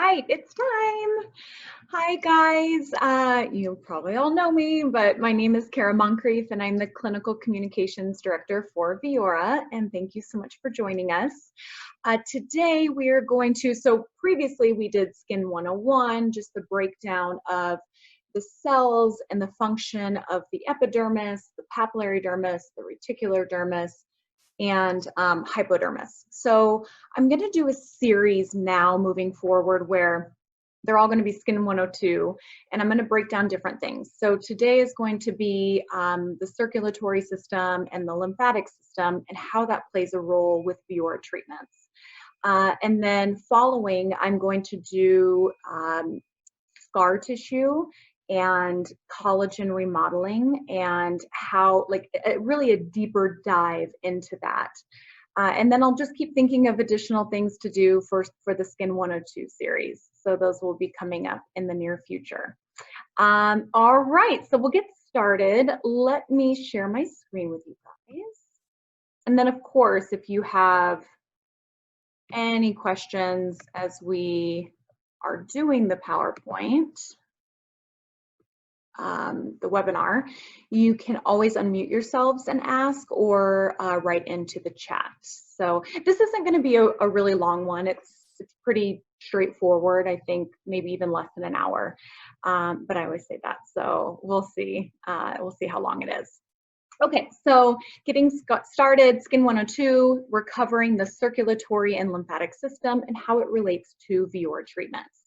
right, it's time. Hi guys, you probably all know me, but my name is Kara Moncrief and I'm the Clinical Communications Director for Viora, and thank you so much for joining us. Today we are going to, so previously we did Skin 101, just the breakdown of the cells and the function of the epidermis, the papillary dermis, the reticular dermis, and hypodermis. So I'm going to do a series now moving forward where they're all going to be Skin 102, and I'm going to break down different things. So today is going to be the circulatory system and the lymphatic system and how that plays a role with Viora treatments. And then following, I'm going to do scar tissue and collagen remodeling and how, like, really a deeper dive into that. And then I'll just keep thinking of additional things to do for the Skin 102 series. So those will be coming up in the near future. All right, so we'll get started. Let me share my screen with you guys. And then of course, if you have any questions as we are doing the PowerPoint, the webinar, you can always unmute yourselves and ask or write into the chat. So this isn't going to be a really long one. It's pretty straightforward. I think maybe even less than an hour, but I always say that. So we'll see. We'll see how long it is. Okay, so getting started, Skin 102, we're covering the circulatory and lymphatic system and how it relates to Viora treatments.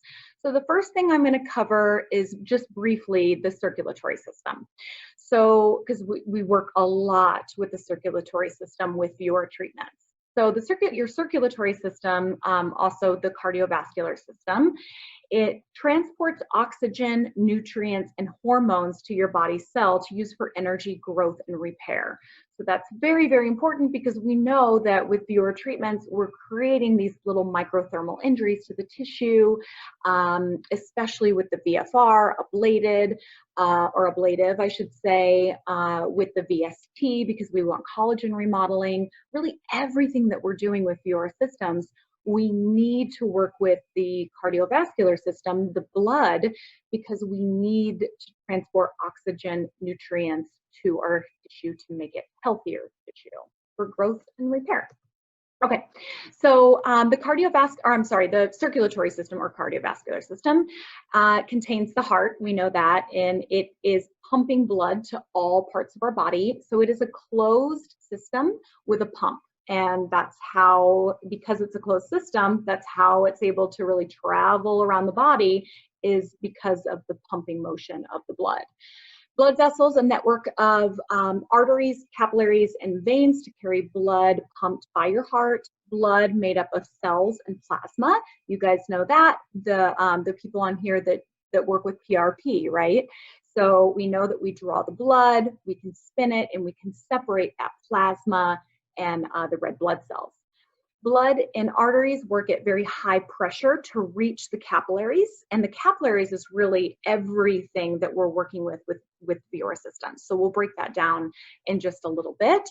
So the first thing I'm going to cover is just briefly the circulatory system. So, because we work a lot with the circulatory system with Viora treatments. So your circulatory system, also the cardiovascular system, it transports oxygen, nutrients, and hormones to your body cell to use for energy, growth, and repair. So that's very, very important because we know that with Viora treatments, we're creating these little microthermal injuries to the tissue, especially with the VFR, ablative, I should say, with the VST, because we want collagen remodeling. Really everything that we're doing with Viora systems, we need to work with the cardiovascular system, the blood, because we need to transport oxygen, nutrients to our tissue to make it healthier tissue for growth and repair. Okay, so the circulatory system or cardiovascular system contains the heart, we know that, and it is pumping blood to all parts of our body. So it is a closed system with a pump. And that's how, because it's a closed system, that's how it's able to really travel around the body, is because of the pumping motion of the blood. Blood vessels, a network of arteries, capillaries, and veins to carry blood pumped by your heart. Blood made up of cells and plasma. You guys know that. The people on here that work with PRP, right? So we know that we draw the blood, we can spin it, and we can separate that plasma and the red blood cells. Blood and arteries work at very high pressure to reach the capillaries, and the capillaries is really everything that we're working with Viora systems. So we'll break that down in just a little bit.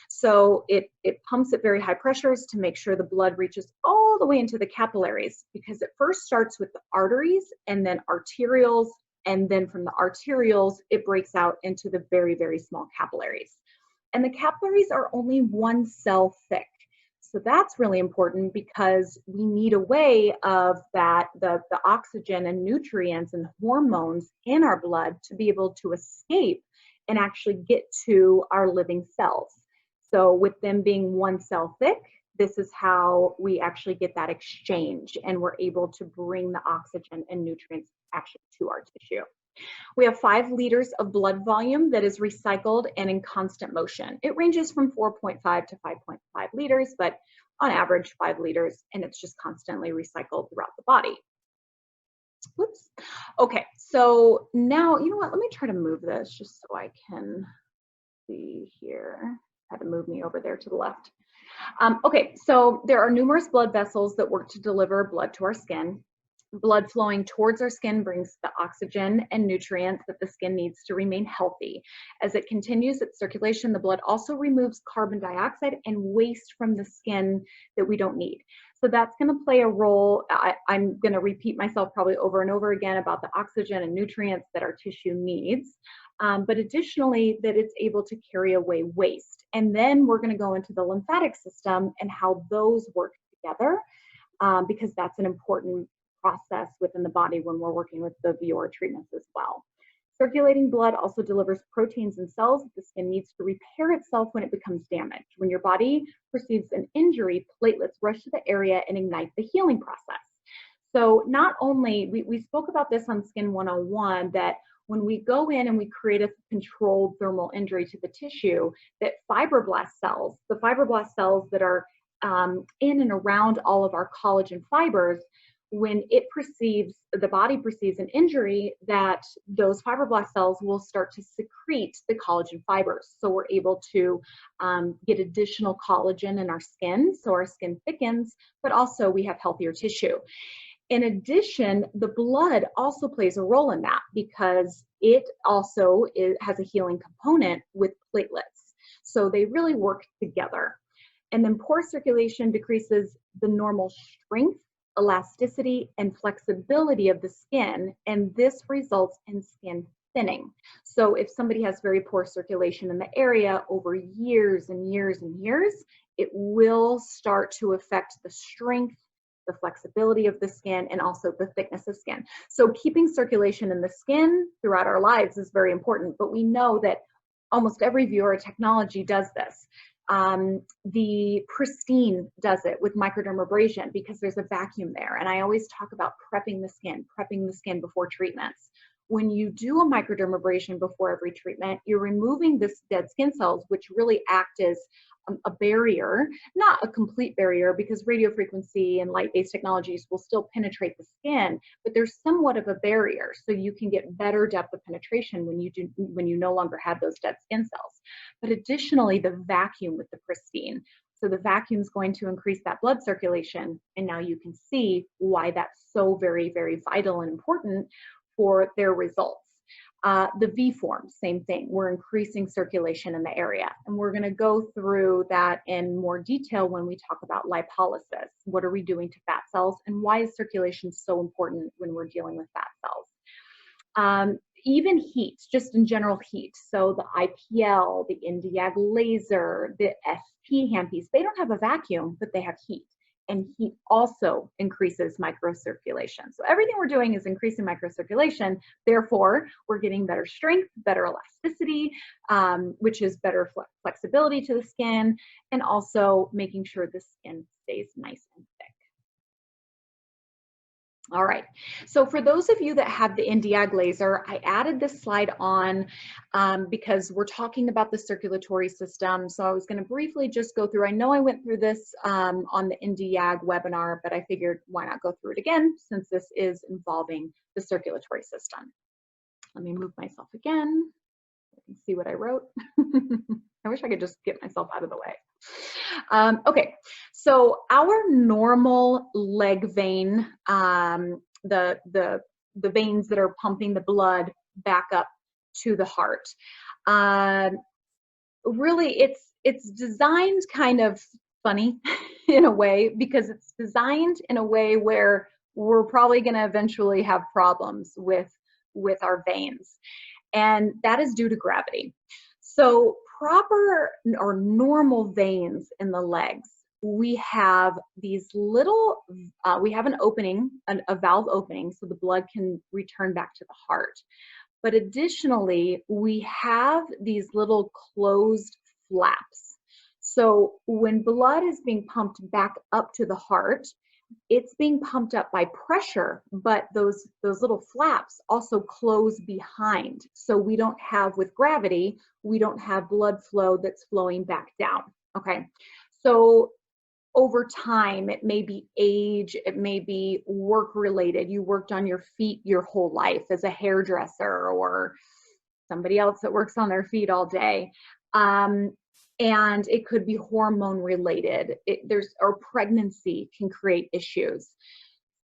So it pumps at very high pressures to make sure the blood reaches all the way into the capillaries, because it first starts with the arteries and then arterioles, and then from the arterioles it breaks out into the very, very small capillaries. And the capillaries are only one cell thick. So that's really important because we need a way of that, the oxygen and nutrients and hormones in our blood to be able to escape and actually get to our living cells. So with them being one cell thick, this is how we actually get that exchange, and we're able to bring the oxygen and nutrients actually to our tissue. We have 5 liters of blood volume that is recycled and in constant motion. It ranges from 4.5 to 5.5 liters, but on average 5 liters, and it's just constantly recycled throughout the body. Whoops. Okay, so now, you know what, let me try to move this just so I can see here. Had to move me over there to the left. Okay, so there are numerous blood vessels that work to deliver blood to our skin. Blood flowing towards our skin brings the oxygen and nutrients that the skin needs to remain healthy. As it continues its circulation, the blood also removes carbon dioxide and waste from the skin that we don't need. So that's going to play a role. I'm going to repeat myself probably over and over again about the oxygen and nutrients that our tissue needs. But additionally, that it's able to carry away waste. And then we're going to go into the lymphatic system and how those work together, because that's an important process within the body when we're working with the Viora treatments as well. Circulating blood also delivers proteins and cells that the skin needs to repair itself when it becomes damaged. When your body perceives an injury, platelets rush to the area and ignite the healing process. So not only, we spoke about this on Skin 101, that when we go in and we create a controlled thermal injury to the tissue, that fibroblast cells, the fibroblast cells that are in and around all of our collagen fibers, when the body perceives an injury, that those fibroblast cells will start to secrete the collagen fibers. So we're able to get additional collagen in our skin, so our skin thickens, but also we have healthier tissue. In addition, the blood also plays a role in that, because it also has a healing component with platelets. So they really work together. And then poor circulation decreases the normal strength, elasticity, and flexibility of the skin, and this results in skin thinning. So if somebody has very poor circulation in the area over years and years and years, it will start to affect the strength, the flexibility of the skin, and also the thickness of skin. So keeping circulation in the skin throughout our lives is very important, but we know that almost every Viora technology does this. The Pristine does it with microdermabrasion because there's a vacuum there. And I always talk about prepping the skin before treatments. When you do a microdermabrasion before every treatment, you're removing this dead skin cells, which really act as a barrier, not a complete barrier, because radiofrequency and light-based technologies will still penetrate the skin, but there's somewhat of a barrier. So you can get better depth of penetration when you no longer have those dead skin cells. But additionally, the vacuum with the Pristine. So the vacuum is going to increase that blood circulation. And now you can see why that's so very, very vital and important for their results. The V form, same thing. We're increasing circulation in the area. And we're going to go through that in more detail when we talk about lipolysis. What are we doing to fat cells? And why is circulation so important when we're dealing with fat cells? Even heat, just in general heat. So the IPL, the Indiag laser, the ST handpiece, they don't have a vacuum, but they have heat. And heat also increases microcirculation. So everything we're doing is increasing microcirculation. Therefore, we're getting better strength, better elasticity, which is better flexibility to the skin, and also making sure the skin stays nice and thick. All right, so for those of you that have the Indiag laser, I added this slide on because we're talking about the circulatory system. So I was going to briefly just go through. I know I went through this on the Indiag webinar, but I figured why not go through it again since this is involving the circulatory system. Let me move myself again. You can see what I wrote. I wish I could just get myself out of the way. Okay, so our normal leg vein, the veins that are pumping the blood back up to the heart, really it's designed kind of funny in a way, because it's designed in a way where we're probably going to eventually have problems with our veins, and that is due to gravity. So proper or normal veins in the legs, we have these little, we have an opening, a valve opening, so the blood can return back to the heart. But additionally, we have these little closed flaps. So when blood is being pumped back up to the heart, it's being pumped up by pressure, but those little flaps also close behind. So we don't have, with gravity, we don't have blood flow that's flowing back down, okay? So over time, it may be age, it may be work related. You worked on your feet your whole life as a hairdresser or somebody else that works on their feet all day. And it could be hormone related. Or pregnancy can create issues.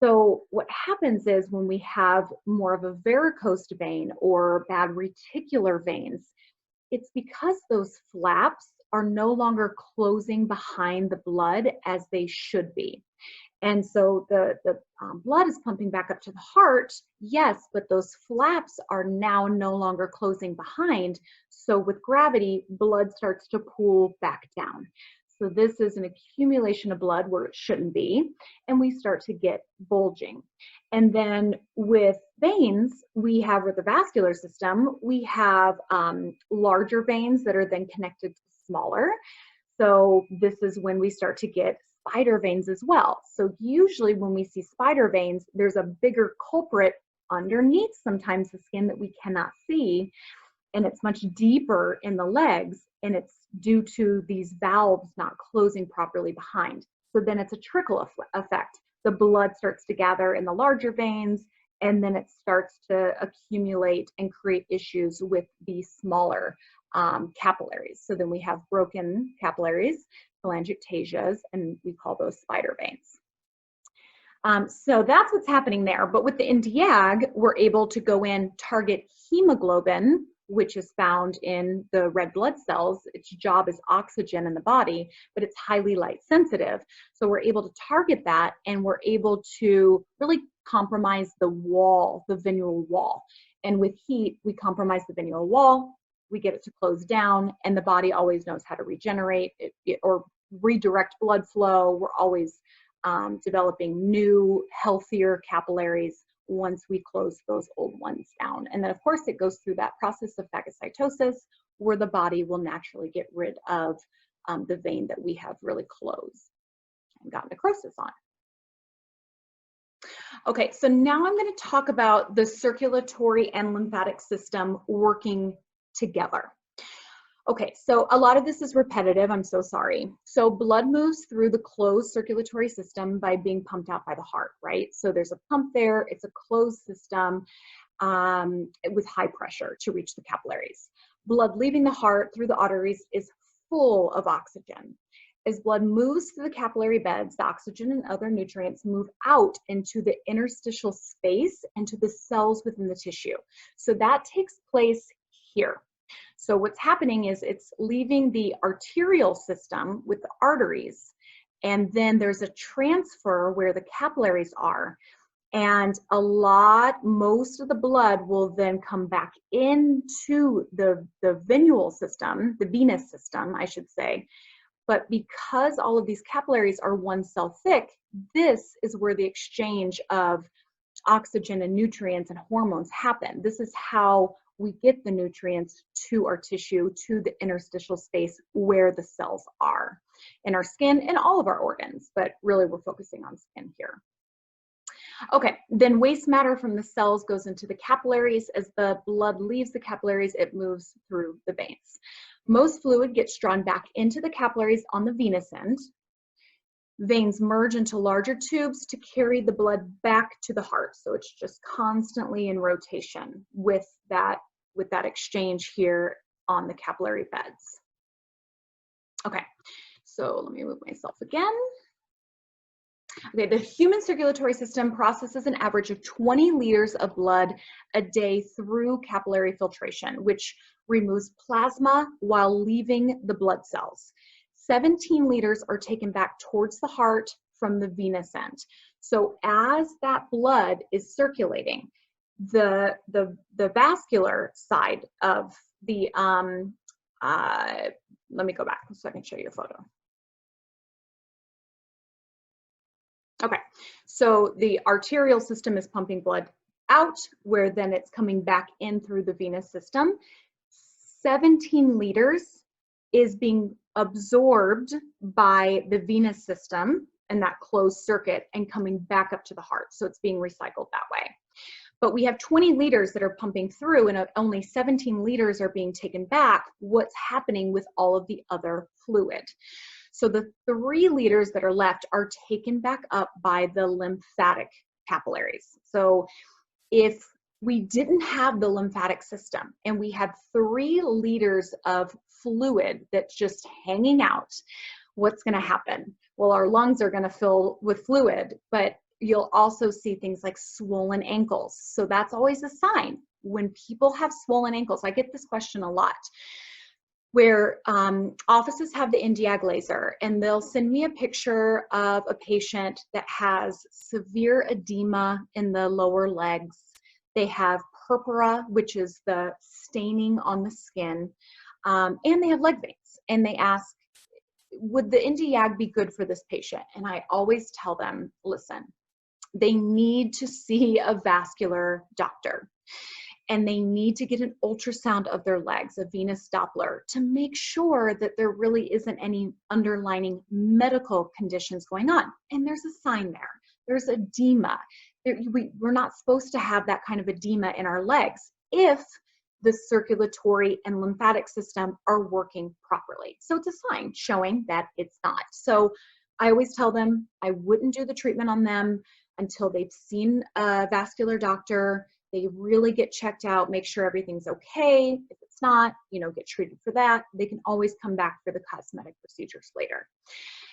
So what happens is when we have more of a varicose vein or bad reticular veins, it's because those flaps are no longer closing behind the blood as they should be. And so the blood is pumping back up to the heart, yes, but those flaps are now no longer closing behind. So with gravity, blood starts to pool back down. So this is an accumulation of blood where it shouldn't be, and we start to get bulging. And then with veins, we have, with the vascular system, we have larger veins that are then connected to smaller. So this is when we start to get spider veins as well. So usually when we see spider veins, there's a bigger culprit underneath sometimes the skin that we cannot see, and it's much deeper in the legs, and it's due to these valves not closing properly behind. So then it's a trickle effect. The blood starts to gather in the larger veins, and then it starts to accumulate and create issues with the smaller capillaries. So then we have broken capillaries, telangiectasias, and we call those spider veins. So that's what's happening there. But with the Indiag, we're able to go in, target hemoglobin, which is found in the red blood cells. Its job is oxygen in the body, but it's highly light sensitive. So we're able to target that, and we're able to really compromise the wall, the venular wall. And with heat, we compromise the venular wall, we get it to close down, and the body always knows how to regenerate or redirect blood flow. We're always developing new, healthier capillaries once we close those old ones down. And then of course it goes through that process of phagocytosis, where the body will naturally get rid of the vein that we have really closed and got necrosis on. Okay, so now I'm going to talk about the circulatory and lymphatic system working together. Okay, so a lot of this is repetitive, I'm so sorry. So blood moves through the closed circulatory system by being pumped out by the heart, right? So there's a pump there, it's a closed system with high pressure to reach the capillaries. Blood leaving the heart through the arteries is full of oxygen. As blood moves through the capillary beds, the oxygen and other nutrients move out into the interstitial space and to the cells within the tissue. So that takes place here. So what's happening is it's leaving the arterial system with the arteries, and then there's a transfer where the capillaries are, and most of the blood will then come back into the venule system, the venous system, I should say. But because all of these capillaries are one cell thick, this is where the exchange of oxygen and nutrients and hormones happen. This is how we get the nutrients to our tissue, to the interstitial space where the cells are in our skin and all of our organs, but really we're focusing on skin here. Okay, then waste matter from the cells goes into the capillaries. As the blood leaves the capillaries, it moves through the veins. Most fluid gets drawn back into the capillaries on the venous end. Veins merge into larger tubes to carry the blood back to the heart. So it's just constantly in rotation with that exchange here on the capillary beds. Okay, so let me move myself again. Okay, the human circulatory system processes an average of 20 liters of blood a day through capillary filtration, which removes plasma while leaving the blood cells. 17 liters are taken back towards the heart from the venous end. So as that blood is circulating, the vascular side of the, let me go back so I can show you a photo. Okay, so the arterial system is pumping blood out, where then it's coming back in through the venous system. 17 liters is being absorbed by the venous system and that closed circuit and coming back up to the heart. So it's being recycled that way. But we have 20 liters that are pumping through, and only 17 liters are being taken back. What's happening with all of the other fluid? So the 3 liters that are left are taken back up by the lymphatic capillaries. So if we didn't have the lymphatic system and we had 3 liters of fluid that's just hanging out, what's going to happen? Well, our lungs are going to fill with fluid, but you'll also see things like swollen ankles. So that's always a sign. When people have swollen ankles, I get this question a lot, where offices have the Indiag laser and they'll send me a picture of a patient that has severe edema in the lower legs. They have purpura, which is the staining on the skin, and they have leg veins. And they ask, would the Indiag be good for this patient? And I always tell them, listen, they need to see a vascular doctor. And they need to get an ultrasound of their legs, a venous Doppler, to make sure that there really isn't any underlying medical conditions going on. And there's a sign there. There's edema. We're not supposed to have that kind of edema in our legs if the circulatory and lymphatic system are working properly. So it's a sign showing that it's not. So I always tell them I wouldn't do the treatment on them until they've seen a vascular doctor. They really get checked out, make sure everything's okay. If it's not, get treated for that. They can always come back for the cosmetic procedures later.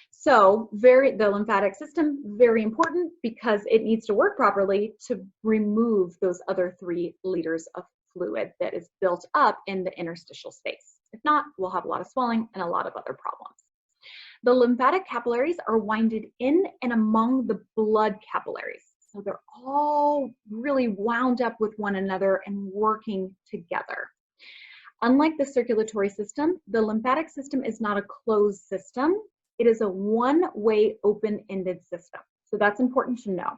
So the lymphatic system, very important because it needs to work properly to remove those other 3 liters of fluid that is built up in the interstitial space. If not, we'll have a lot of swelling and a lot of other problems. The lymphatic capillaries are winded in and among the blood capillaries. So they're all really wound up with one another and working together. Unlike the circulatory system, the lymphatic system is not a closed system. It is a one-way open-ended system. So that's important to know,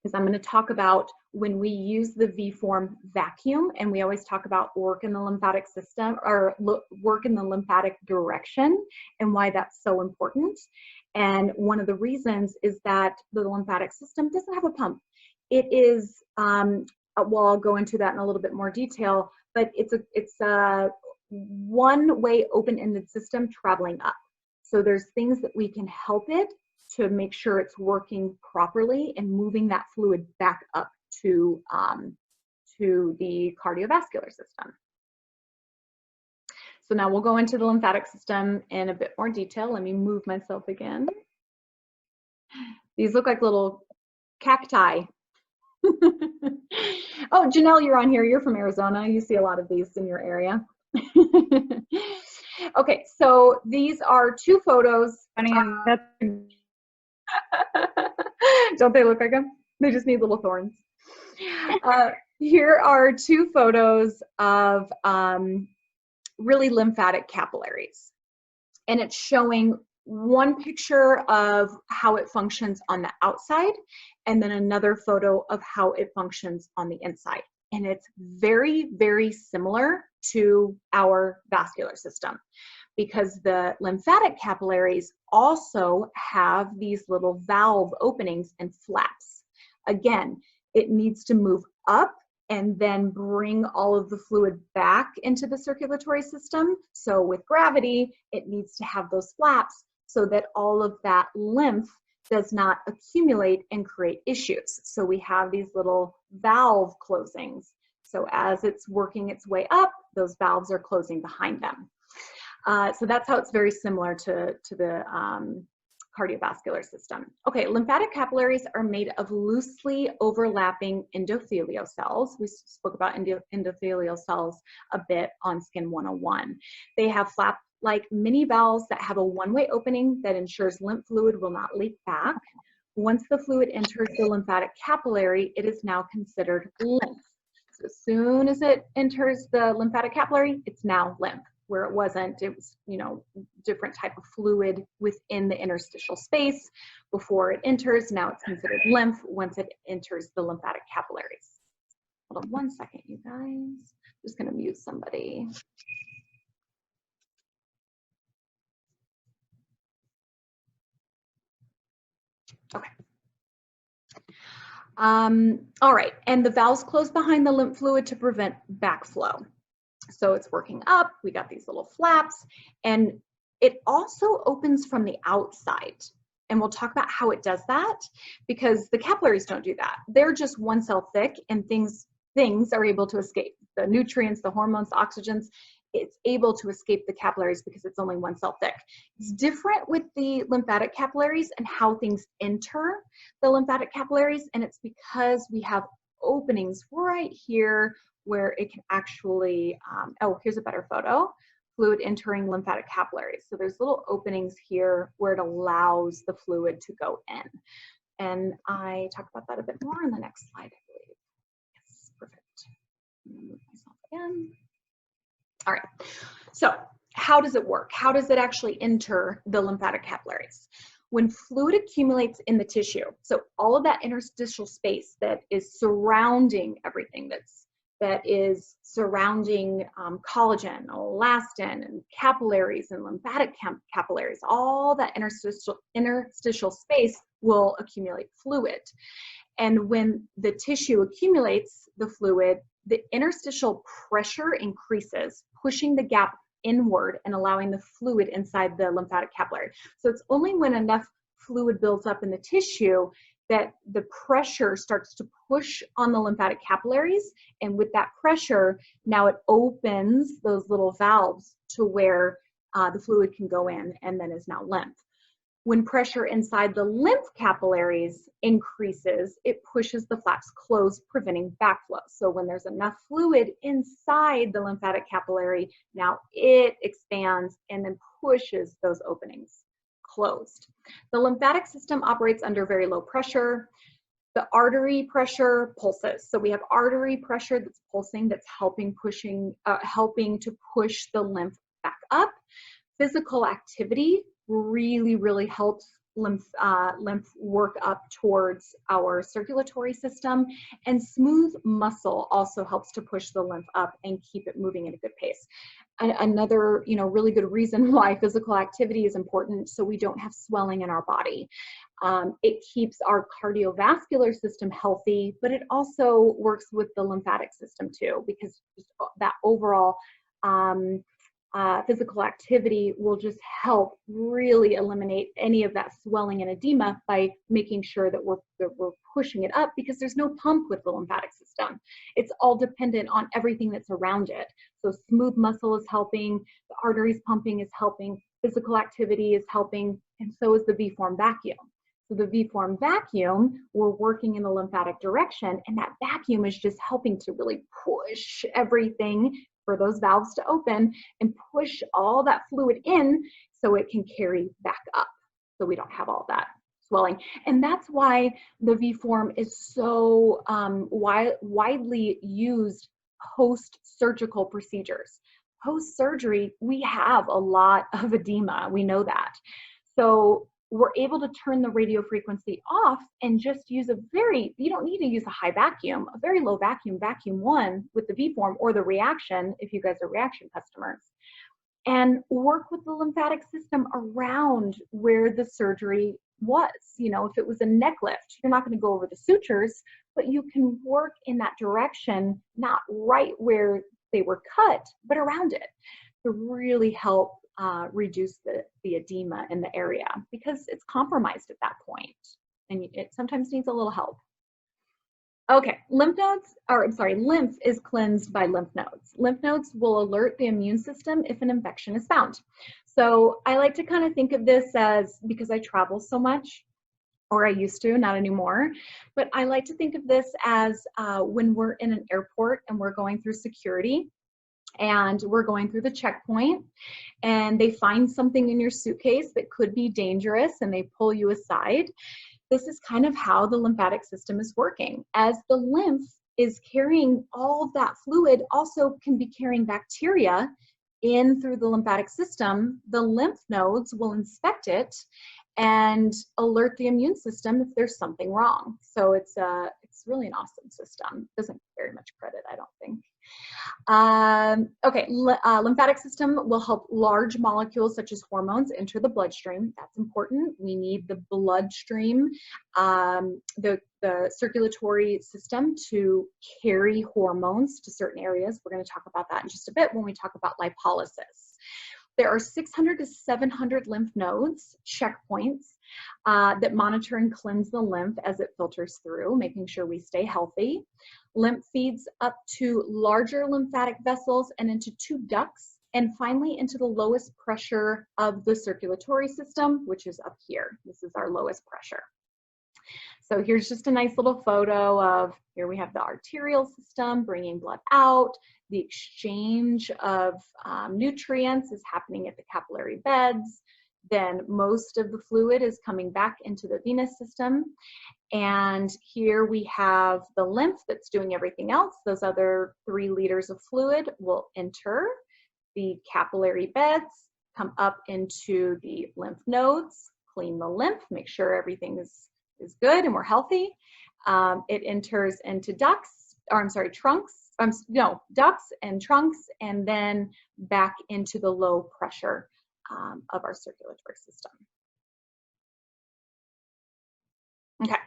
because I'm going to talk about when we use the V-form vacuum, and we always talk about work in the lymphatic system or work in the lymphatic direction and why that's so important. And one of the reasons is that the lymphatic system doesn't have a pump. It is, well, I'll go into that in a little bit more detail, but it's a one-way open-ended system traveling up. So there's things that we can help it to make sure it's working properly and moving that fluid back up to the cardiovascular system. So now we'll go into the lymphatic system in a bit more detail. Let me move myself again. These look like little cacti. Oh, Janelle, you're on here. You're from Arizona. You see a lot of these in your area. Okay, so these are 2 photos. Don't they look like them? They just need little thorns. Here are 2 photos of really lymphatic capillaries. And it's showing one picture of how it functions on the outside and then another photo of how it functions on the inside. And it's very, very similar to our vascular system because the lymphatic capillaries also have these little valve openings and flaps. Again, it needs to move up and then bring all of the fluid back into the circulatory system. So with gravity, it needs to have those flaps so that all of that lymph does not accumulate and create issues. So we have these little valve closings. So as it's working its way up, those valves are closing behind them. So that's how it's very similar to the cardiovascular system. Okay, lymphatic capillaries are made of loosely overlapping endothelial cells. We spoke about endothelial cells a bit on Skin 101. They have flap-like mini valves that have a one-way opening that ensures lymph fluid will not leak back. Once the fluid enters the lymphatic capillary, it is now considered lymph. So as soon as it enters the lymphatic capillary, it's now lymph. Where it wasn't, it was, different type of fluid within the interstitial space before it enters. Now it's considered lymph once it enters the lymphatic capillaries. Hold on one second, you guys. I'm just going to mute somebody. Okay. All right, and the valves close behind the lymph fluid to prevent backflow. So it's working up, we got these little flaps, and it also opens from the outside. And we'll talk about how it does that, because the capillaries don't do that. They're just one cell thick, and things are able to escape. The nutrients, the hormones, the oxygens, it's able to escape the capillaries because it's only one cell thick. It's different with the lymphatic capillaries and how things enter the lymphatic capillaries, and it's because we have openings right here where it can actually, oh, here's a better photo, fluid entering lymphatic capillaries. So there's little openings here where it allows the fluid to go in. And I talk about that a bit more in the next slide, I believe. Yes, perfect. Move myself again. All right, so how does it work? How does it actually enter the lymphatic capillaries? When fluid accumulates in the tissue, so all of that interstitial space that is surrounding everything, that is surrounding collagen, elastin, and capillaries and lymphatic capillaries, all that interstitial space will accumulate fluid. And when the tissue accumulates the fluid, the interstitial pressure increases, pushing the gap inward and allowing the fluid inside the lymphatic capillary. So it's only when enough fluid builds up in the tissue that the pressure starts to push on the lymphatic capillaries. And with that pressure, now it opens those little valves to where the fluid can go in and then is now lymph. When pressure inside the lymph capillaries increases, it pushes the flaps closed, preventing backflow. So when there's enough fluid inside the lymphatic capillary, now it expands and then pushes those openings closed. The lymphatic system operates under very low pressure. The artery pressure pulses. So we have artery pressure that's pulsing, that's helping to push the lymph back up. Physical activity really helps lymph work up towards our circulatory system, and smooth muscle also helps to push the lymph up and keep it moving at a good pace. Another, really good reason why physical activity is important, so we don't have swelling in our body. It keeps our cardiovascular system healthy, but it also works with the lymphatic system too, because that overall physical activity will just help really eliminate any of that swelling and edema by making sure that we're pushing it up, because there's no pump with the lymphatic system. It's all dependent on everything that's around it. So smooth muscle is helping, the arteries pumping is helping, physical activity is helping, and so is the V-form vacuum. So the V-form vacuum, we're working in the lymphatic direction, and that vacuum is just helping to really push everything for those valves to open and push all that fluid in so it can carry back up, so we don't have all that swelling. And that's why the V-form is so widely used post-surgical procedures. Post-surgery, we have a lot of edema, we know that. So we're able to turn the radio frequency off and just use you don't need to use a high vacuum, a very low vacuum, vacuum 1 with the V-form or the reaction, if you guys are reaction customers, and work with the lymphatic system around where the surgery was. If it was a neck lift, you're not going to go over the sutures, but you can work in that direction, not right where they were cut, but around it, to really help reduce the edema in the area, because it's compromised at that point and it sometimes needs a little help. Okay, lymph is cleansed by lymph nodes. Lymph nodes will alert the immune system if an infection is found. So I like to kind of think of this as, because I travel so much, or I used to, not anymore, but I like to think of this as when we're in an airport and we're going through security, and we're going through the checkpoint, and they find something in your suitcase that could be dangerous and they pull you aside. This is kind of how the lymphatic system is working. As the lymph is carrying all of that fluid, also can be carrying bacteria in through the lymphatic system, the lymph nodes will inspect it and alert the immune system if there's something wrong. So it's really an awesome system. Doesn't get very much credit, I don't think. Okay, lymphatic system will help large molecules such as hormones enter the bloodstream. That's important. We need the bloodstream, the circulatory system to carry hormones to certain areas. We're going to talk about that in just a bit when we talk about lipolysis. There are 600 to 700 lymph nodes, checkpoints, that monitor and cleanse the lymph as it filters through, making sure we stay healthy. Lymph feeds up to larger lymphatic vessels and into 2 ducts and finally into the lowest pressure of the circulatory system, which is up here. This is our lowest pressure. So here's just a nice little photo of, here we have the arterial system bringing blood out. The exchange of nutrients is happening at the capillary beds. Then most of the fluid is coming back into the venous system. And here we have the lymph that's doing everything else. Those other 3 liters of fluid will enter the capillary beds, come up into the lymph nodes, clean the lymph, make sure everything is good and we're healthy. It enters into ducts and trunks, and then back into the low pressure of our circulatory system. Okay.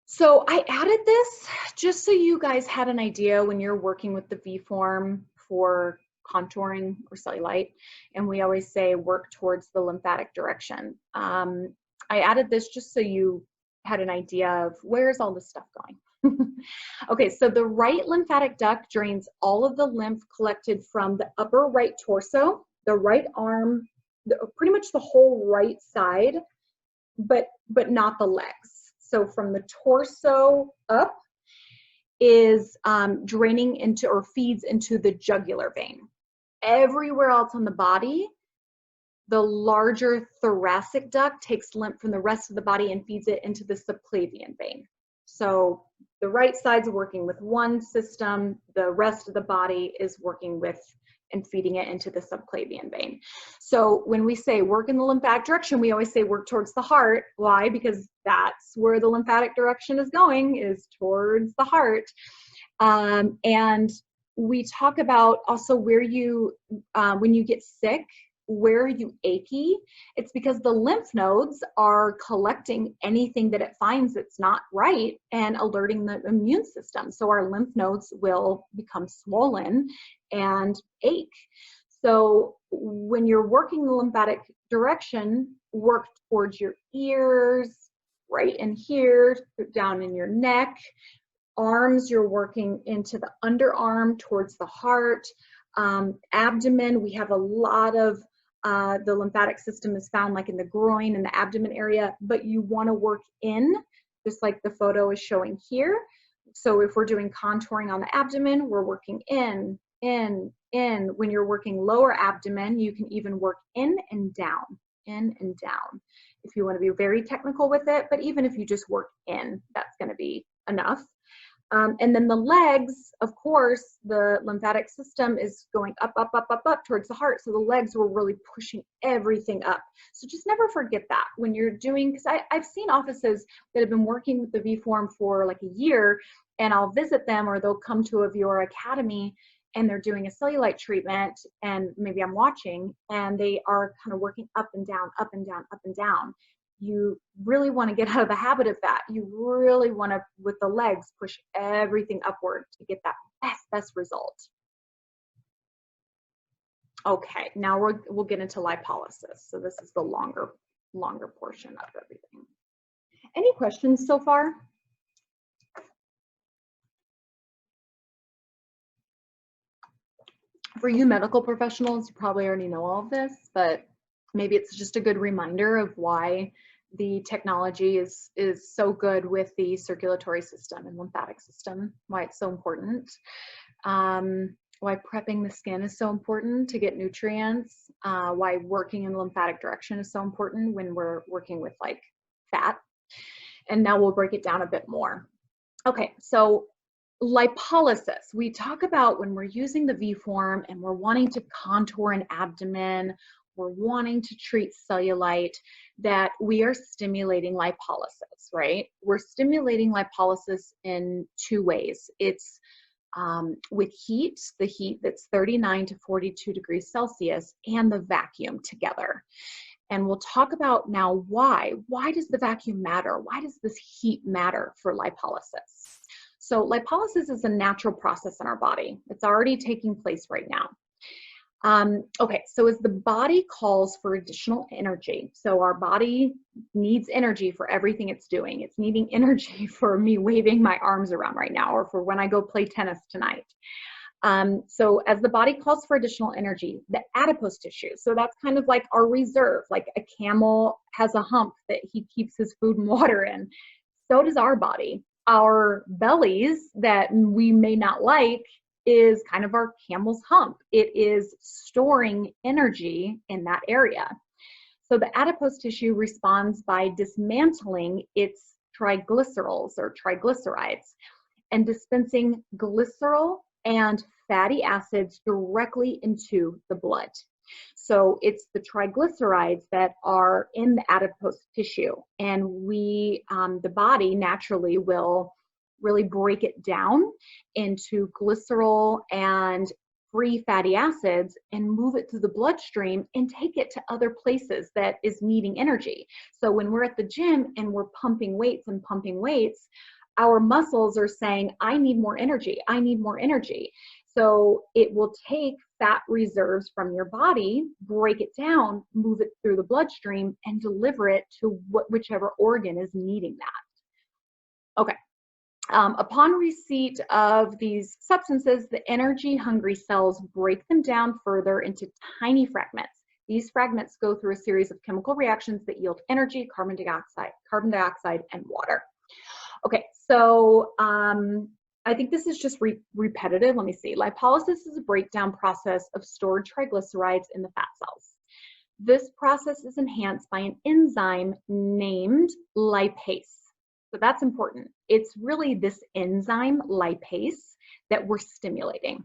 So I added this just so you guys had an idea when you're working with the V-form for contouring or cellulite, and we always say work towards the lymphatic direction. I added this just so you had an idea of where's all this stuff going. Okay, so the right lymphatic duct drains all of the lymph collected from the upper right torso, the right arm, pretty much the whole right side, but not the legs. So from the torso up is draining into or feeds into the jugular vein. Everywhere else on the body, the larger thoracic duct takes lymph from the rest of the body and feeds it into the subclavian vein. So the right side's working with one system, the rest of the body is working with and feeding it into the subclavian vein. So when we say work in the lymphatic direction, we always say work towards the heart. Why? Because that's where the lymphatic direction is going, is towards the heart. And we talk about also where you, when you get sick, where are you achy? It's because the lymph nodes are collecting anything that it finds that's not right and alerting the immune system. So our lymph nodes will become swollen and ache. So when you're working the lymphatic direction, work towards your ears, right in here, down in your neck. Arms, you're working into the underarm towards the heart. Abdomen, we have a lot of the lymphatic system is found like in the groin and the abdomen area, but you want to work in, just like the photo is showing here. So if we're doing contouring on the abdomen, we're working in. When you're working lower abdomen, you can even work in and down. If you want to be very technical with it, but even if you just work in, that's going to be enough. And then the legs, of course, the lymphatic system is going up towards the heart. So the legs were really pushing everything up. So just never forget that when you're doing, because I've seen offices that have been working with the V-form for like a year, and I'll visit them or they'll come to a Viora Academy and they're doing a cellulite treatment, and maybe I'm watching, and they are kind of working up and down, up and down, up and down. You really want to get out of the habit of that. You really want to, with the legs, push everything upward to get that best result. Okay, now we'll get into lipolysis. So this is the longer portion of everything. Any questions so far? For you medical professionals, you probably already know all of this, but maybe it's just a good reminder of why the technology is so good with the circulatory system and lymphatic system, why it's so important, why prepping the skin is so important to get nutrients, why working in the lymphatic direction is so important when we're working with like fat. And now we'll break it down a bit more. Okay, so lipolysis, we talk about when we're using the V-form and we're wanting to contour an abdomen, we're wanting to treat cellulite, that we are stimulating lipolysis, right? We're stimulating lipolysis in 2 ways. It's with heat, the heat that's 39 to 42 degrees Celsius, and the vacuum together. And we'll talk about now why. Why does the vacuum matter? Why does this heat matter for lipolysis? So lipolysis is a natural process in our body. It's already taking place right now. Okay, so as the body calls for additional energy, so our body needs energy for everything it's doing. It's needing energy for me waving my arms around right now, or for when I go play tennis tonight. So as the body calls for additional energy, the adipose tissue, so that's kind of like our reserve, like a camel has a hump that he keeps his food and water in. So does our body. Our bellies that we may not like is kind of our camel's hump. It is storing energy in that area. So the adipose tissue responds by dismantling its triglycerols or triglycerides and dispensing glycerol and fatty acids directly into the blood. So it's the triglycerides that are in the adipose tissue, and the body naturally will really break it down into glycerol and free fatty acids and move it through the bloodstream and take it to other places that is needing energy. So when we're at the gym and we're pumping weights, our muscles are saying, I need more energy, I need more energy. So it will take fat reserves from your body, break it down, move it through the bloodstream, and deliver it to whichever organ is needing that. Okay. Upon receipt of these substances, the energy-hungry cells break them down further into tiny fragments. These fragments go through a series of chemical reactions that yield energy, carbon dioxide, and water. Okay, so I think this is just repetitive. Let me see. Lipolysis is a breakdown process of stored triglycerides in the fat cells. This process is enhanced by an enzyme named lipase. So that's important. It's really this enzyme, lipase, that we're stimulating.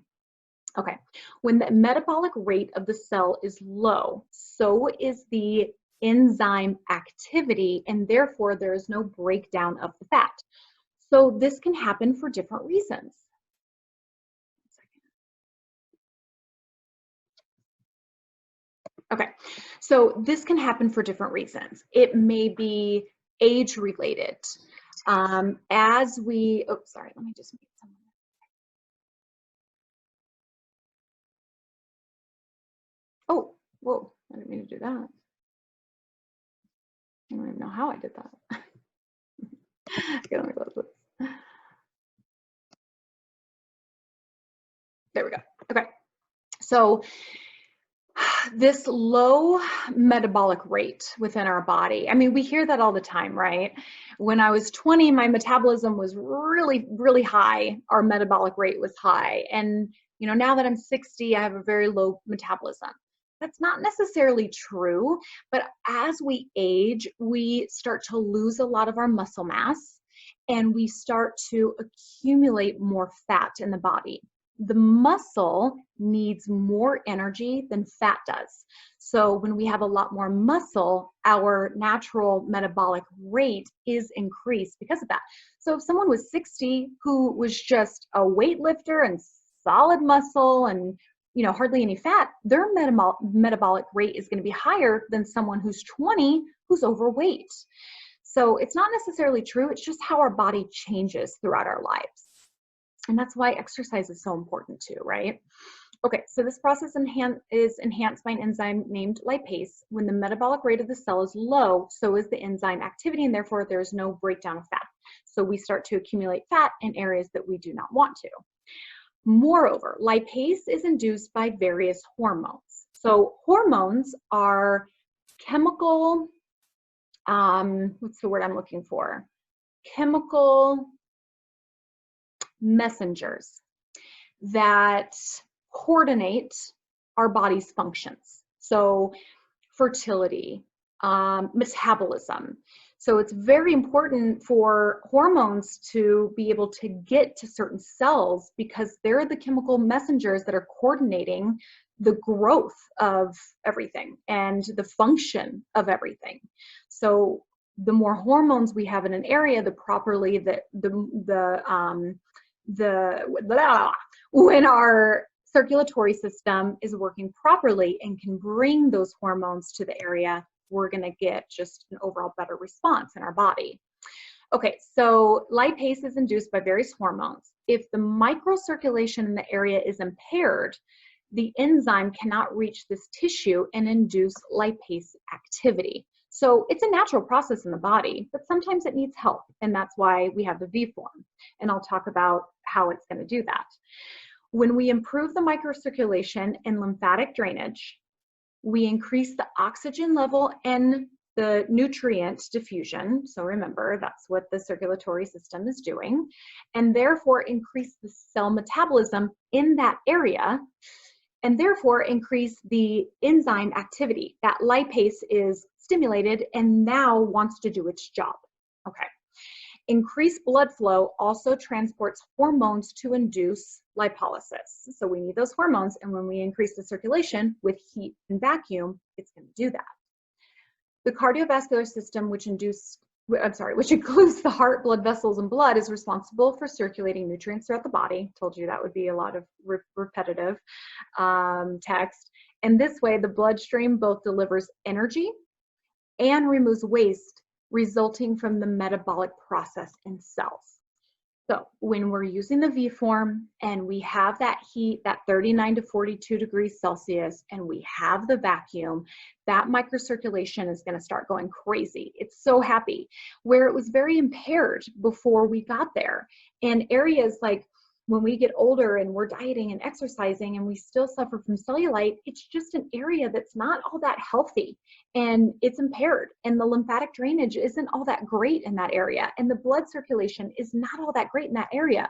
Okay, when the metabolic rate of the cell is low, so is the enzyme activity, and therefore there is no breakdown of the fat. So this can happen for different reasons. Okay, so this can happen for different reasons. It may be age related. As we, oh, sorry, let me just mute someone. Oh, whoa, I didn't mean to do that. I don't even know how I did that. Okay, let me close this. There we go. Okay, so this low metabolic rate within our body, I mean, we hear that all the time, right? When I was 20, my metabolism was really, really high. Our metabolic rate was high. And, you know, now that I'm 60, I have a very low metabolism. That's not necessarily true, but as we age, we start to lose a lot of our muscle mass and we start to accumulate more fat in the body. The muscle needs more energy than fat does. So when we have a lot more muscle, our natural metabolic rate is increased because of that. So if someone was 60 who was just a weightlifter and solid muscle and, you know, hardly any fat, their metabolic rate is going to be higher than someone who's 20 who's overweight. So it's not necessarily true. It's just how our body changes throughout our lives. And that's why exercise is so important too, right? Okay, so this process is enhanced by an enzyme named lipase. When the metabolic rate of the cell is low, so is the enzyme activity, and therefore there's no breakdown of fat. So we start to accumulate fat in areas that we do not want to. Moreover, lipase is induced by various hormones. So hormones are chemical, what's the word I'm looking for? Chemical messengers that coordinate our body's functions. So fertility, metabolism. So it's very important for hormones to be able to get to certain cells because they're the chemical messengers that are coordinating the growth of everything and the function of everything. So the more hormones we have in an area, when our circulatory system is working properly and can bring those hormones to the area, we're going to get just an overall better response in our body. Okay, so lipase is induced by various hormones. If the microcirculation in the area is impaired, the enzyme cannot reach this tissue and induce lipase activity. So it's a natural process in the body, but sometimes it needs help, and that's why we have the V form. And I'll talk about how it's going to do that. When we improve the microcirculation and lymphatic drainage, we increase the oxygen level and the nutrient diffusion. So remember, that's what the circulatory system is doing, and therefore increase the cell metabolism in that area, and therefore increase the enzyme activity. That lipase is stimulated and now wants to do its job. Okay. Increased blood flow also transports hormones to induce lipolysis. So we need those hormones, and when we increase the circulation with heat and vacuum, it's going to do that. The cardiovascular system, which includes the heart, blood vessels, and blood, is responsible for circulating nutrients throughout the body. Told you that would be a lot of repetitive text. And this way, the bloodstream both delivers energy and removes waste resulting from the metabolic process in cells. So when we're using the V form and we have that heat, that 39 to 42 degrees Celsius, and we have the vacuum, that microcirculation is going to start going crazy. It's so happy, where it was very impaired before we got there. In areas like when we get older and we're dieting and exercising and we still suffer from cellulite, it's just an area that's not all that healthy and it's impaired, and the lymphatic drainage isn't all that great in that area, and the blood circulation is not all that great in that area.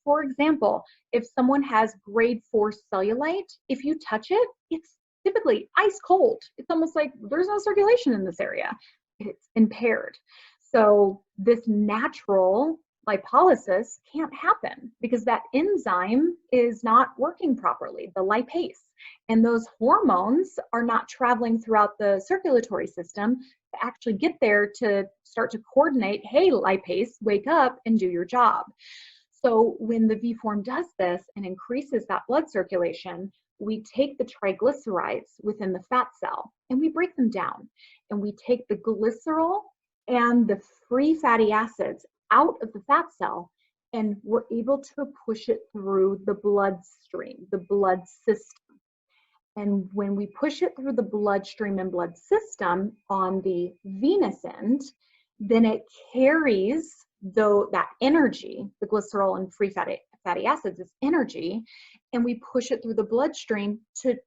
For example, if someone has grade 4 cellulite, if you touch it, it's typically ice cold. It's almost like there's no circulation in this area. It's impaired. So this natural lipolysis can't happen because that enzyme is not working properly, the lipase. And those hormones are not traveling throughout the circulatory system to actually get there to start to coordinate, hey, lipase, wake up and do your job. So when the V form does this and increases that blood circulation, we take the triglycerides within the fat cell and we break them down. And we take the glycerol and the free fatty acids out of the fat cell, and we're able to push it through the bloodstream, the blood system. And when we push it through the bloodstream and blood system on the venous end, then it carries that energy, the glycerol and free fatty acids is energy, and we push it through the bloodstream to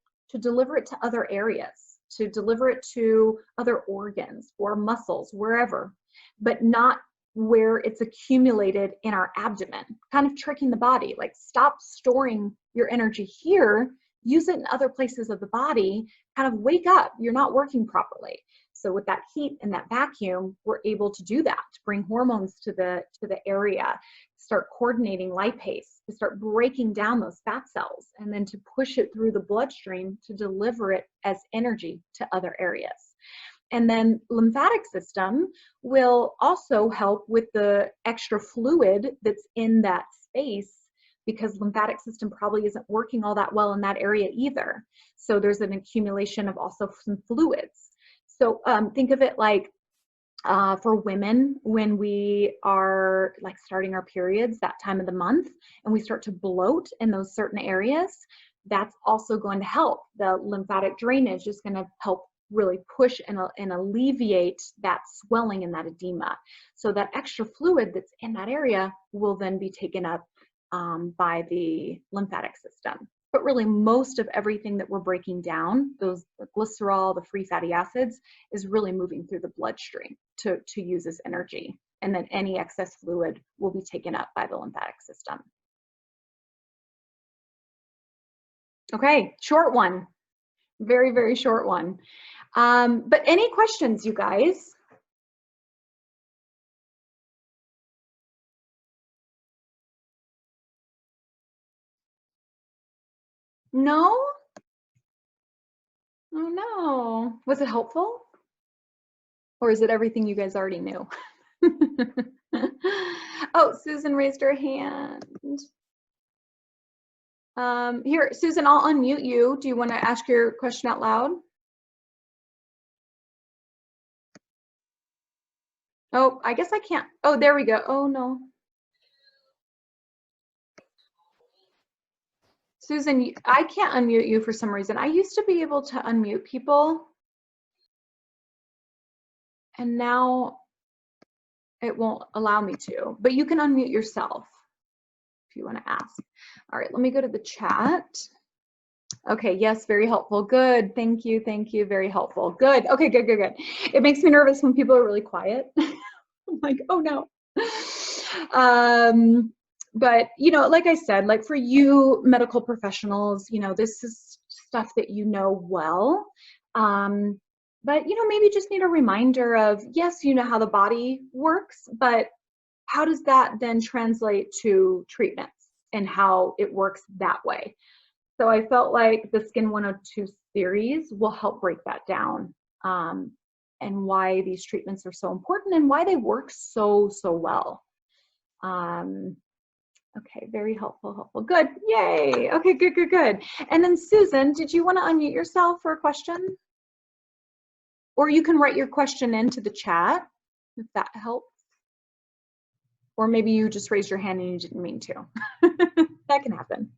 deliver it to other areas, to deliver it to other organs or muscles, wherever, but not where it's accumulated in our abdomen, kind of tricking the body, like stop storing your energy here, use it in other places of the body, kind of wake up, you're not working properly. So with that heat and that vacuum, we're able to do that, to bring hormones to the area, start coordinating lipase, to start breaking down those fat cells, and then to push it through the bloodstream to deliver it as energy to other areas. And then lymphatic system will also help with the extra fluid that's in that space, because lymphatic system probably isn't working all that well in that area either. So there's an accumulation of also some fluids. So think of it like for women, when we are like starting our periods that time of the month and we start to bloat in those certain areas, that's also going to help. The lymphatic drainage is going to help really push and alleviate that swelling and that edema. So that extra fluid that's in that area will then be taken up by the lymphatic system. But really most of everything that we're breaking down, the glycerol, the free fatty acids, is really moving through the bloodstream to use as energy. And then any excess fluid will be taken up by the lymphatic system. Okay, short one. Very, very short one. But any questions, you guys? No? Oh no. Was it helpful? Or is it everything you guys already knew? Oh, Susan raised her hand. Here, Susan, I'll unmute you. Do you want to ask your question out loud? Oh, I guess I can't. Oh, there we go. Oh, no. Susan, I can't unmute you for some reason. I used to be able to unmute people, and now it won't allow me to. But you can unmute yourself. if you want to ask. All right, let me go to the chat. Okay, yes, very helpful. Good, thank you, very helpful. Good, okay, good. It makes me nervous when people are really quiet. I'm like, oh no. But, you know, like I said, like for you medical professionals, you know, this is stuff that you know well. But, you know, maybe just need a reminder of, yes, you know how the body works, but how does that then translate to treatments and how it works that way? So I felt like the Skin 102 series will help break that down, and why these treatments are so important and why they work so well. Okay, very helpful. Good, yay. Okay, good. And then Susan, did you want to unmute yourself for a question? Or you can write your question into the chat if that helps. Or maybe you just raised your hand and you didn't mean to. That can happen.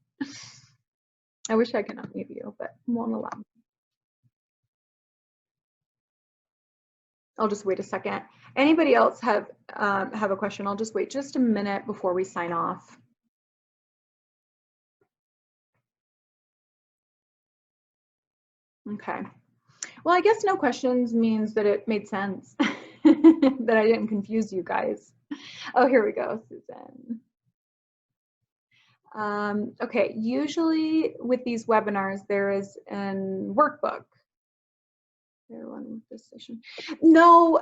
I wish I could unmute you, but won't allow me. I'll just wait a second. Anybody else have a question? I'll just wait just a minute before we sign off. Okay. Well, I guess no questions means that it made sense, that I didn't confuse you guys. Oh, here we go, Susan. Okay, usually with these webinars, there is a workbook. This session. No,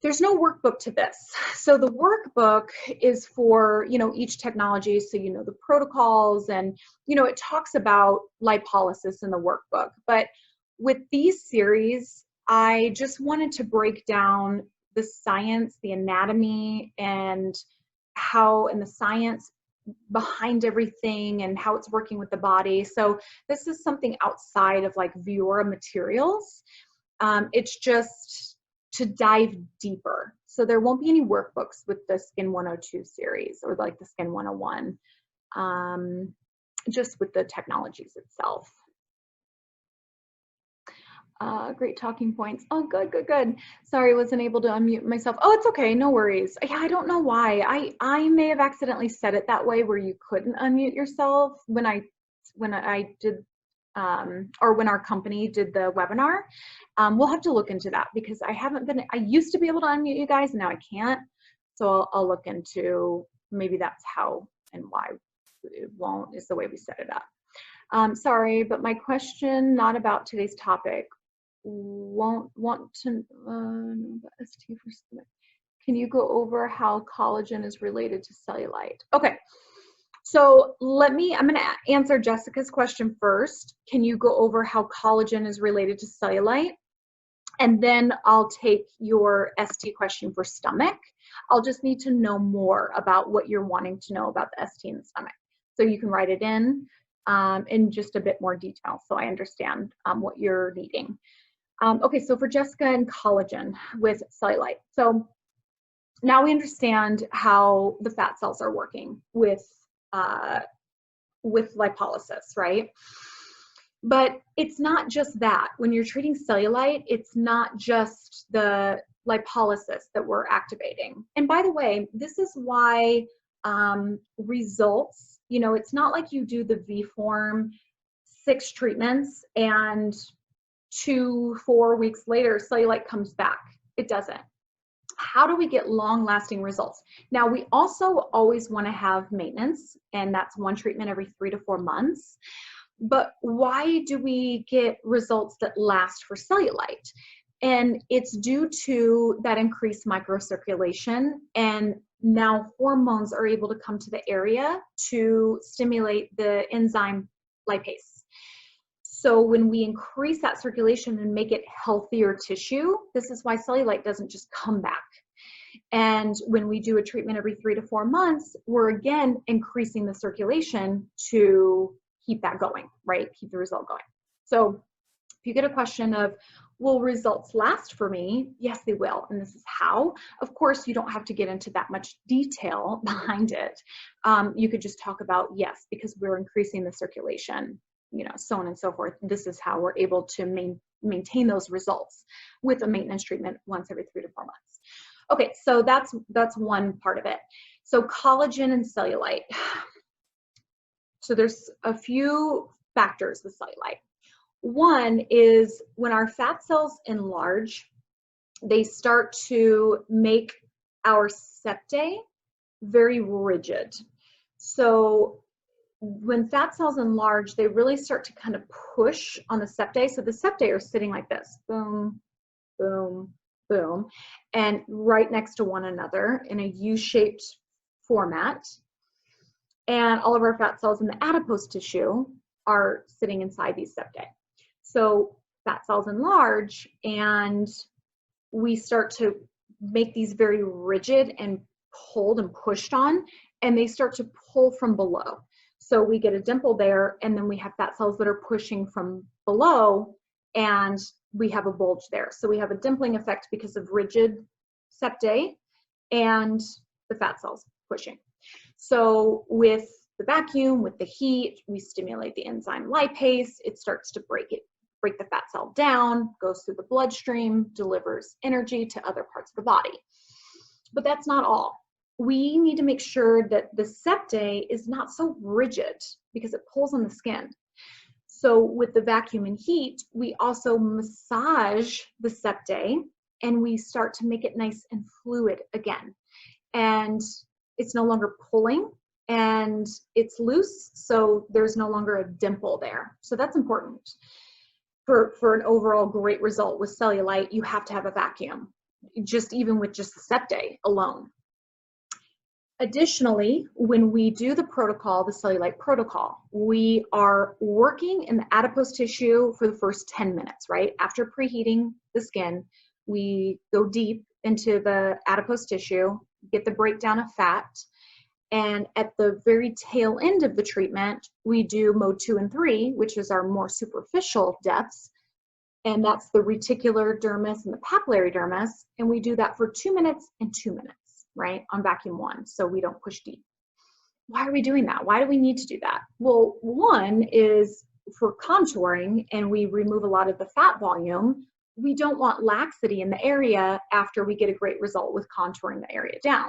there's no workbook to this. So the workbook is for, you know, each technology. So, you know, the protocols and, you know, it talks about lipolysis in the workbook. But with these series, I just wanted to break down the science, the anatomy, and how, and the science behind everything and how it's working with the body. So this is something outside of like Viora materials. It's just to dive deeper. So there won't be any workbooks with the Skin 102 series or like the Skin 101, just with the technologies itself. Great talking points. Oh, good. Sorry, wasn't able to unmute myself. Oh, it's okay, no worries. Yeah, I don't know why. I may have accidentally said it that way where you couldn't unmute yourself when I did, or when our company did the webinar. We'll have to look into that because I used to be able to unmute you guys and now I can't. So I'll look into, maybe that's how and why it won't, is the way we set it up. Sorry, but my question, not about today's topic. Want to ST for stomach. Can you go over how collagen is related to cellulite? Okay, so I'm going to answer Jessica's question first. Can you go over how collagen is related to cellulite? And then I'll take your ST question for stomach. I'll just need to know more about what you're wanting to know about the ST in the stomach. So you can write it in just a bit more detail so I understand what you're needing. Okay, so for Jessica and collagen with cellulite. So now we understand how the fat cells are working with lipolysis, right? But it's not just that. When you're treating cellulite, it's not just the lipolysis that we're activating. And by the way, this is why results, you know, it's not like you do the V-form 6 treatments and 2-4 weeks later, cellulite comes back. It doesn't. How do we get long-lasting results? Now, we also always want to have maintenance, and that's 1 treatment every 3 to 4 months. But why do we get results that last for cellulite? And it's due to that increased microcirculation, and now hormones are able to come to the area to stimulate the enzyme lipase. So when we increase that circulation and make it healthier tissue, this is why cellulite doesn't just come back. And when we do a treatment every 3 to 4 months, we're again increasing the circulation to keep that going, right? Keep the result going. So if you get a question of, will results last for me? Yes, they will. And this is how. Of course, you don't have to get into that much detail behind it. You could just talk about, yes, because we're increasing the circulation, you know, so on and so forth. This is how we're able to maintain those results with a maintenance treatment once every 3 to 4 months. Okay, so that's one part of it. So collagen and cellulite. So there's a few factors with cellulite. One is when our fat cells enlarge, they start to make our septae very rigid. So when fat cells enlarge, they really start to kind of push on the septae. So the septae are sitting like this, boom, boom, boom, and right next to one another in a U-shaped format. And all of our fat cells in the adipose tissue are sitting inside these septae. So fat cells enlarge and we start to make these very rigid and pulled and pushed on, and they start to pull from below. So we get a dimple there, and then we have fat cells that are pushing from below, and we have a bulge there. So we have a dimpling effect because of rigid septae and the fat cells pushing. So with the vacuum, with the heat, we stimulate the enzyme lipase. It starts to break the fat cell down, goes through the bloodstream, delivers energy to other parts of the body. But that's not all. We need to make sure that the septae is not so rigid because it pulls on the skin. So with the vacuum and heat, we also massage the septae and we start to make it nice and fluid again. And it's no longer pulling and it's loose, so there's no longer a dimple there. So that's important. For an overall great result with cellulite, you have to have a vacuum, even with just the septae alone. Additionally, when we do the protocol, the cellulite protocol, we are working in the adipose tissue for the first 10 minutes, right? After preheating the skin, we go deep into the adipose tissue, get the breakdown of fat, and at the very tail end of the treatment, we do mode 2 and 3, which is our more superficial depths, and that's the reticular dermis and the papillary dermis, and we do that for 2 minutes and 2 minutes, right, on vacuum 1, so we don't push deep. Why are we doing that? Why do we need to do that? Well, one is for contouring, and we remove a lot of the fat volume. We don't want laxity in the area after we get a great result with contouring the area down.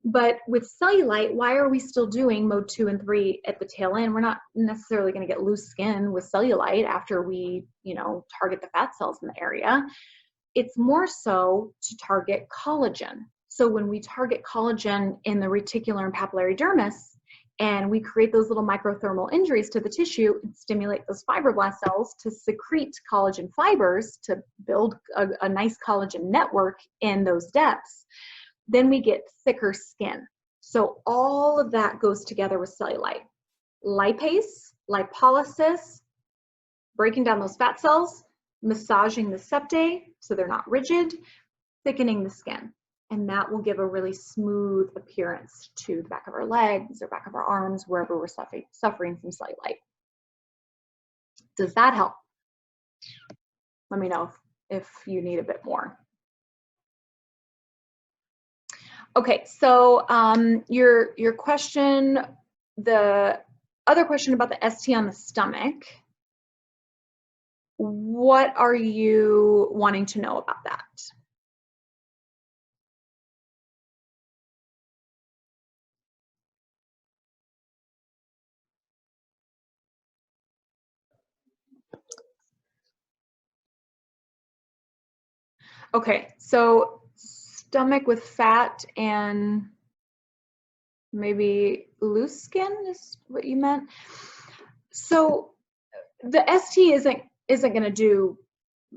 But with cellulite, why are we still doing mode 2 and 3 at the tail end? We're not necessarily going to get loose skin with cellulite after we, target the fat cells in the area. It's more so to target collagen. So when we target collagen in the reticular and papillary dermis, and we create those little microthermal injuries to the tissue and stimulate those fibroblast cells to secrete collagen fibers to build a nice collagen network in those depths, then we get thicker skin. So all of that goes together with cellulite. Lipase, lipolysis, breaking down those fat cells, massaging the septae so they're not rigid, thickening the skin. And that will give a really smooth appearance to the back of our legs or back of our arms, wherever we're suffering from cellulite. Does that help? Let me know if you need a bit more. Okay, so your question, the other question about the ST on the stomach, what are you wanting to know about that? Okay, so stomach with fat and maybe loose skin is what you meant. So the ST isn't going to do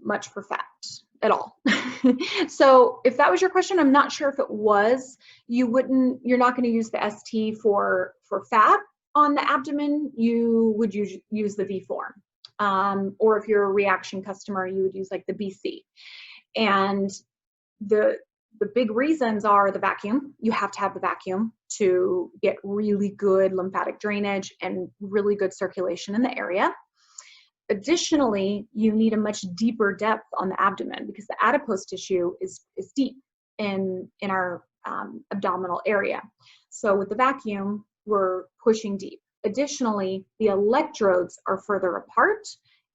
much for fat at all. So if that was your question, I'm not sure if it was. You're not going to use the ST for fat on the abdomen. You would use the V form, or if you're a reaction customer, you would use like the BC. And the big reasons are the vacuum. You have to have the vacuum to get really good lymphatic drainage and really good circulation in the area. Additionally, you need a much deeper depth on the abdomen because the adipose tissue is deep in our abdominal area. So with the vacuum, we're pushing deep. Additionally, the electrodes are further apart,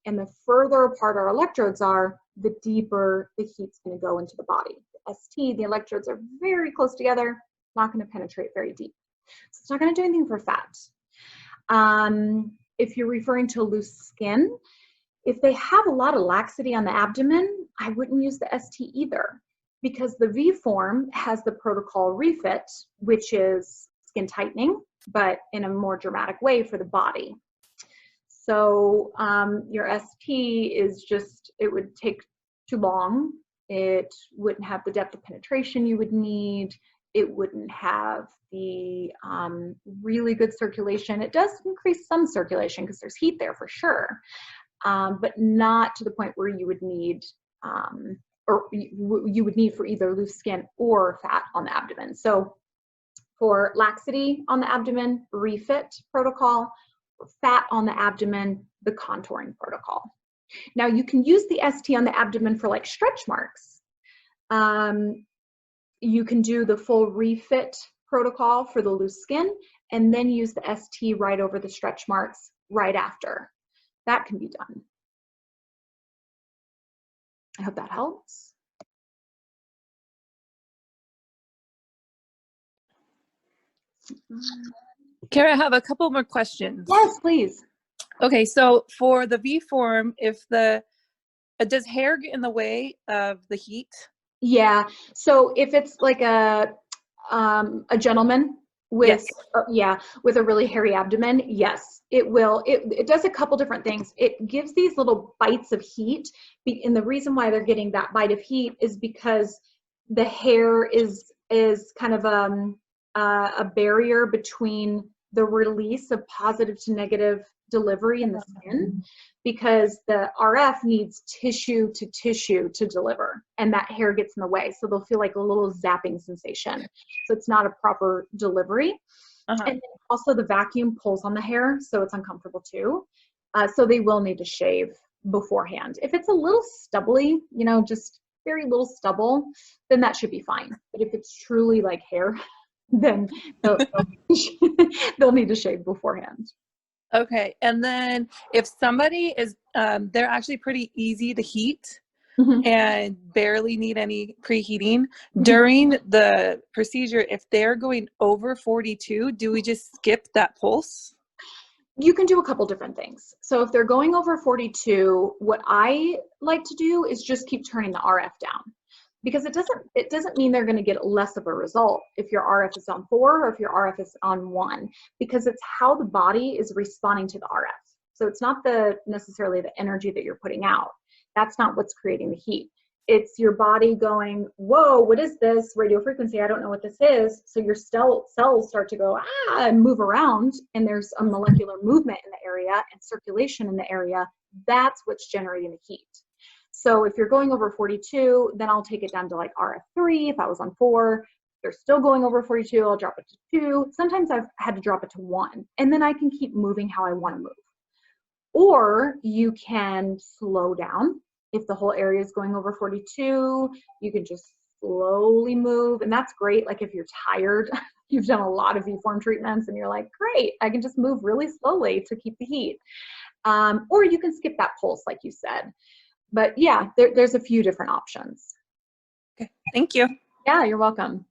and the further apart our electrodes are, the deeper the heat's going to go into the body. The ST, the electrodes are very close together, not going to penetrate very deep. So it's not going to do anything for fat. If you're referring to loose skin, if they have a lot of laxity on the abdomen, I wouldn't use the ST either, because the V form has the protocol refit, which is skin tightening, but in a more dramatic way for the body. So your ST is just, it would take too long. It wouldn't have the depth of penetration you would need. It wouldn't have the really good circulation. It does increase some circulation because there's heat there for sure, but not to the point where you would need, or you would need for either loose skin or fat on the abdomen. So for laxity on the abdomen, refit protocol. For fat on the abdomen, the contouring protocol. Now you can use the ST on the abdomen for like stretch marks. You can do the full refit protocol for the loose skin and then use the ST right over the stretch marks right after. That can be done. I hope that helps. Kara, I have a couple more questions. Yes, please. Okay, so for the V form, if does hair get in the way of the heat? Yeah, so if it's like a gentleman with, yes. With a really hairy abdomen, yes, it will. It does a couple different things. It gives these little bites of heat, and the reason why they're getting that bite of heat is because the hair is kind of a barrier between the release of positive to negative delivery in the skin, because the RF needs tissue to tissue to deliver, and that hair gets in the way. So they'll feel like a little zapping sensation. So it's not a proper delivery. And then also the vacuum pulls on the hair, so it's uncomfortable too. So they will need to shave beforehand. If it's a little stubbly, you know, just very little stubble, then that should be fine. But if it's truly like hair, then they'll need to shave beforehand. Okay, and then if somebody is, they're actually pretty easy to heat and barely need any preheating during the procedure, if they're going over 42, do we just skip that pulse? You can do a couple different things. So if they're going over 42, what I like to do is just keep turning the RF down, because it doesn't mean they're going to get less of a result if your RF is on 4 or if your RF is on 1, because it's how the body is responding to the RF. So it's not necessarily the energy that you're putting out. That's not what's creating the heat. It's your body going, whoa, what is this radio frequency? I don't know what this is. So your cells start to go, and move around, and there's a molecular movement in the area and circulation in the area. That's what's generating the heat. So if you're going over 42, then I'll take it down to like RF3 if I was on 4. If they're still going over 42, I'll drop it to 2. Sometimes I've had to drop it to 1, and then I can keep moving how I want to move. Or you can slow down. If the whole area is going over 42, you can just slowly move, and that's great. Like if you're tired, you've done a lot of V-form treatments, and you're like, great, I can just move really slowly to keep the heat. Or you can skip that pulse, like you said. But yeah, there's a few different options. Okay, thank you. Yeah, you're welcome.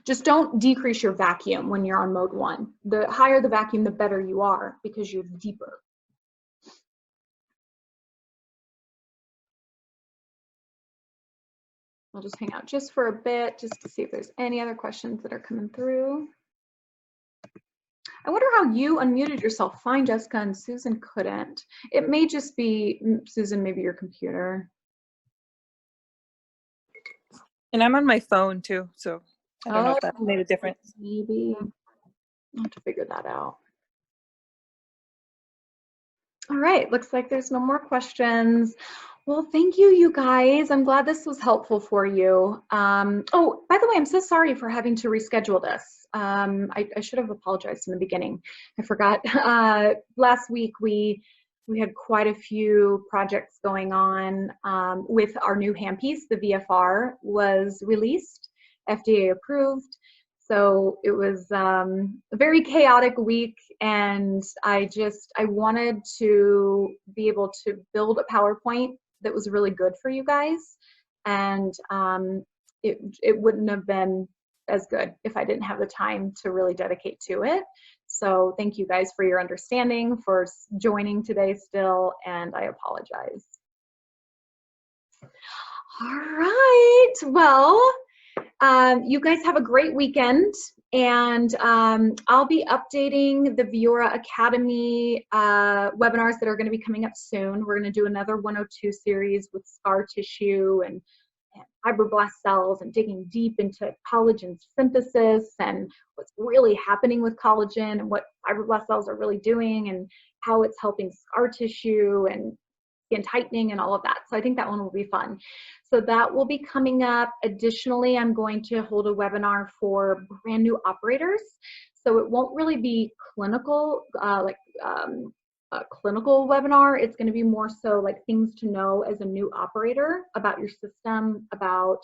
Just don't decrease your vacuum when you're on mode 1. The higher the vacuum, the better you are, because you're deeper. I'll just hang out just for a bit, just to see if there's any other questions that are coming through. I wonder how you unmuted yourself. Fine, Jessica, and Susan couldn't. It may just be, Susan, maybe your computer. And I'm on my phone too, so I don't know if that made a difference. Maybe. I'll have to figure that out. All right, looks like there's no more questions. Well, thank you, you guys. I'm glad this was helpful for you. Oh, by the way, I'm so sorry for having to reschedule this. I should have apologized in the beginning. I forgot. Last week, we had quite a few projects going on with our new handpiece. The VFR was released, FDA approved. So it was a very chaotic week, and I wanted to be able to build a PowerPoint that was really good for you guys, and it wouldn't have been as good if I didn't have the time to really dedicate to it. So thank you guys for your understanding, for joining today still, and I apologize. All right, well, you guys have a great weekend, and I'll be updating the Viora Academy webinars that are going to be coming up soon. We're going to do another 102 series with scar tissue and fibroblast cells, and digging deep into collagen synthesis and what's really happening with collagen and what fibroblast cells are really doing and how it's helping scar tissue and skin tightening and all of that. So I think that one will be fun. So that will be coming up. Additionally, I'm going to hold a webinar for brand new operators. So it won't really be clinical, a clinical webinar. It's going to be more so like things to know as a new operator about your system, about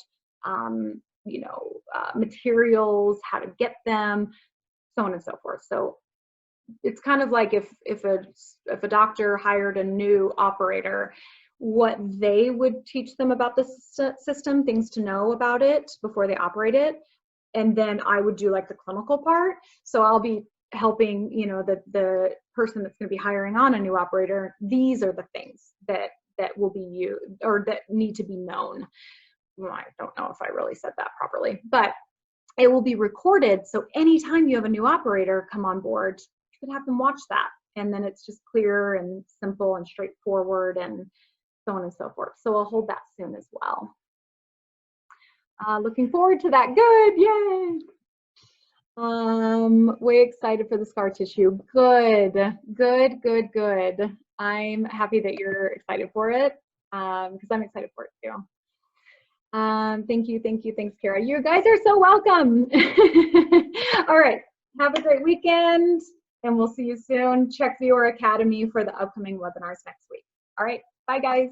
materials, how to get them, so on and so forth. So it's kind of like if a doctor hired a new operator, what they would teach them about the system, things to know about it before they operate it, and then I would do like the clinical part. So I'll be helping, the person that's going to be hiring on a new operator. These are the things that will be used or that need to be known. Well, I don't know if I really said that properly, but it will be recorded. So anytime you have a new operator come on board, you can have them watch that. And then it's just clear and simple and straightforward and so on and so forth. So I'll hold that soon as well. Looking forward to that. Good, yay. Way excited for the scar tissue. Good. I'm happy that you're excited for it, because I'm excited for it too. Thank you. Thanks, Kara. You guys are so welcome. All right. Have a great weekend, and we'll see you soon. Check Viora Academy for the upcoming webinars next week. All right. Bye, guys.